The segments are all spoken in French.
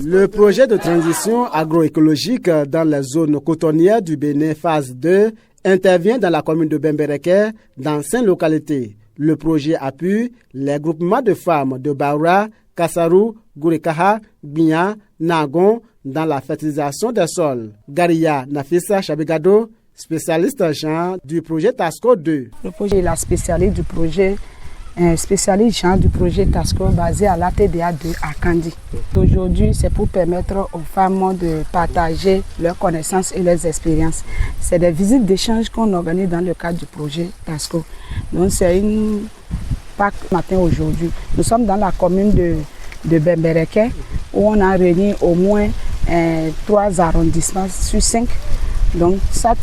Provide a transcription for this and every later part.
Le projet de transition agroécologique dans les zones cotonnières du Bénin, phase 2, intervient dans la commune de Bembereke, dans 5 localités. Le projet appuie les groupements de femmes de Baoura, Kassaru, Gourekaha, Gbinya, Nagon dans la fertilisation des sols. Garia Nafissa Chabigado, spécialiste genre du projet TASCO 2. Le projet est la spécialiste du projet TASCO basé à l'ATDA 2 à Kandi. Aujourd'hui, c'est pour permettre aux femmes de partager leurs connaissances et leurs expériences. C'est des visites d'échange qu'on organise dans le cadre du projet TASCO. Donc c'est une Pâques matin aujourd'hui. Nous sommes dans la commune de Bembereke où on a réuni au moins 3 arrondissements sur 5. Donc ça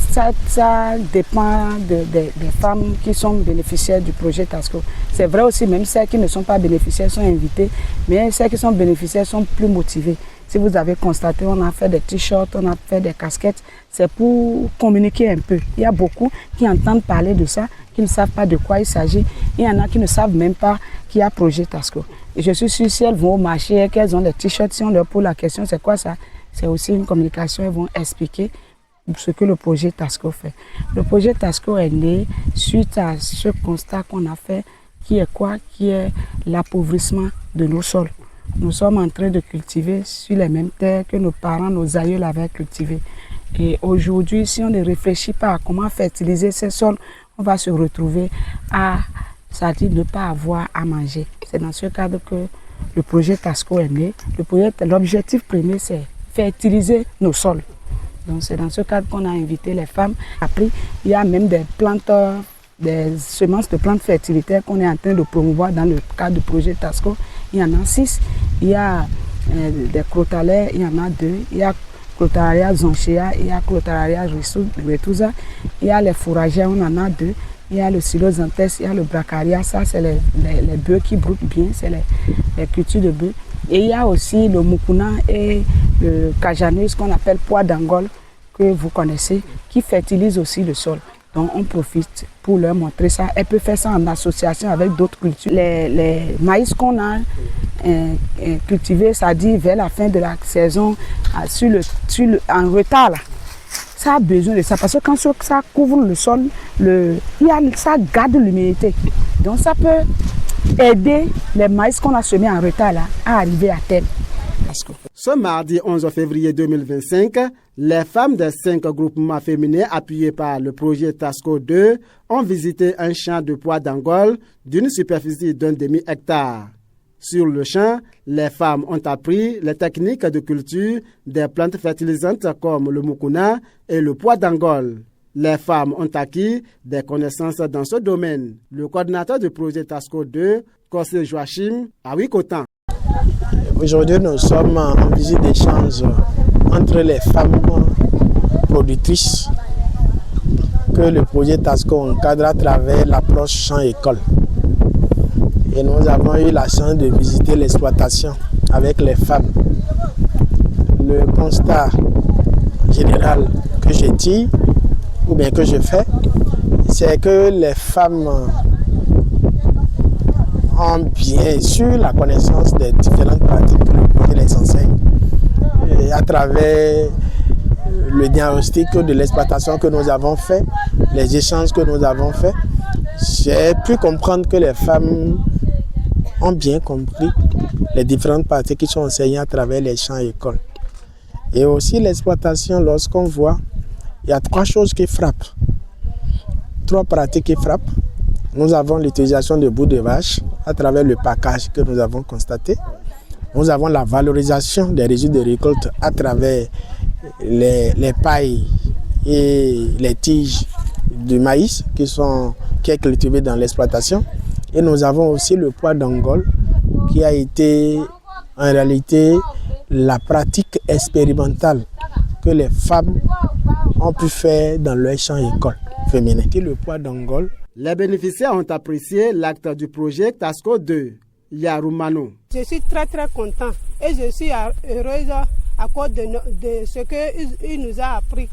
dépend des femmes qui sont bénéficiaires du projet TASCO. C'est vrai aussi, même celles qui ne sont pas bénéficiaires sont invitées, mais celles qui sont bénéficiaires sont plus motivées. Si vous avez constaté, on a fait des t-shirts, on a fait des casquettes, c'est pour communiquer un peu. Il y a beaucoup qui entendent parler de ça, qui ne savent pas de quoi il s'agit. Il y en a qui ne savent même pas qu'il y a projet TASCO. Et je suis sûre, si elles vont au marché et qu'elles ont des t-shirts, si on leur pose la question, c'est quoi ça? C'est aussi une communication, elles vont expliquer ce que le projet TASCO fait. Le projet TASCO est né suite à ce constat qu'on a fait, qui est quoi? Qui est l'appauvrissement de nos sols. Nous sommes en train de cultiver sur les mêmes terres que nos parents, nos aïeux l'avaient cultivé. Et aujourd'hui, si on ne réfléchit pas à comment fertiliser ces sols, on va se retrouver à, c'est-à-dire ne pas avoir à manger. C'est dans ce cadre que le projet TASCO est né. L'objectif premier, c'est fertiliser nos sols. Donc c'est dans ce cadre qu'on a invité les femmes. Après, il y a même des plantes, des semences de plantes fertilitaires qu'on est en train de promouvoir dans le cadre du projet TASCO. Il y en a 6. Il y a des crotalaires, il y en a 2. Il y a Crotalaria zonchea, il y a Crotalaria retouza. Il y a les fourragères, on en a 2. Il y a le silozantes, il y a le bracaria. Ça, c'est les bœufs qui broutent bien, c'est les cultures de bœufs. Et il y a aussi le mukuna et le kajanus qu'on appelle pois d'Angole, que vous connaissez, qui fertilisent aussi le sol. Donc on profite pour leur montrer ça. Elle peut faire ça en association avec d'autres cultures. Les maïs qu'on a cultivés, ça dit vers la fin de la saison, en retard là, ça a besoin de ça. Parce que quand ça couvre le sol, ça garde l'humidité. Donc ça peut aider les maïs qu'on a semés en retard là, à arriver à terme. Ce mardi 11 février 2025, les femmes des 5 groupements féminins appuyés par le projet TASCO 2 ont visité un champ de pois d'Angole d'une superficie d'1 demi-hectare. Sur le champ, les femmes ont appris les techniques de culture des plantes fertilisantes comme le mukuna et le pois d'Angole. Les femmes ont acquis des connaissances dans ce domaine. Le coordinateur du projet TASCO 2, Kossé Joachim, a Wikotan. Aujourd'hui, nous sommes en visite d'échange entre les femmes productrices que le projet TASCO encadre à travers l'approche champ-école. Et nous avons eu la chance de visiter l'exploitation avec les femmes. Le constat général que je tire, ou bien que je fais, c'est que les femmes ont bien sûr la connaissance des différentes pratiques que le projet les enseigne. Et à travers le diagnostic de l'exploitation que nous avons fait, les échanges que nous avons faits, j'ai pu comprendre que les femmes ont bien compris les différentes pratiques qui sont enseignées à travers les champs-écoles. Et aussi l'exploitation, lorsqu'on voit, il y a 3 choses qui frappent. 3 pratiques qui frappent. Nous avons l'utilisation de bouts de vache à travers le package que nous avons constaté. Nous avons la valorisation des résidus de récolte à travers les pailles et les tiges du maïs qui est cultivé dans l'exploitation. Et nous avons aussi le pois d'Angole qui a été en réalité la pratique expérimentale que les femmes ont pu faire dans leur champ-école féminin. Le pois d'Angole. Les bénéficiaires ont apprécié l'acte du projet TASCO 2. Yaroumano. Je suis très content et je suis heureuse à cause de ce qu'il nous a appris.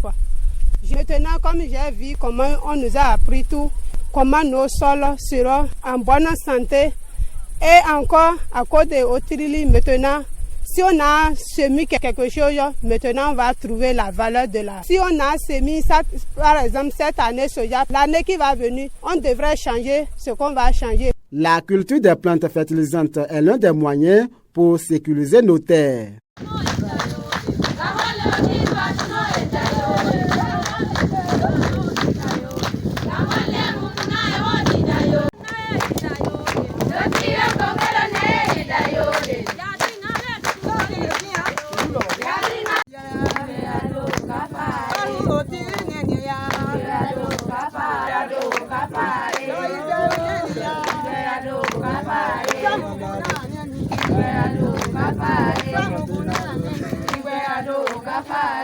Maintenant, comme j'ai vu comment on nous a appris tout, comment nos sols seront en bonne santé Et encore, à cause de Otrili, maintenant, si on a semé quelque chose, maintenant on va trouver la valeur de la. Si on a semé, par exemple, cette année soja, l'année qui va venir, on devrait changer ce qu'on va changer. La culture des plantes fertilisantes est l'un des moyens pour sécuriser nos terres. Papa,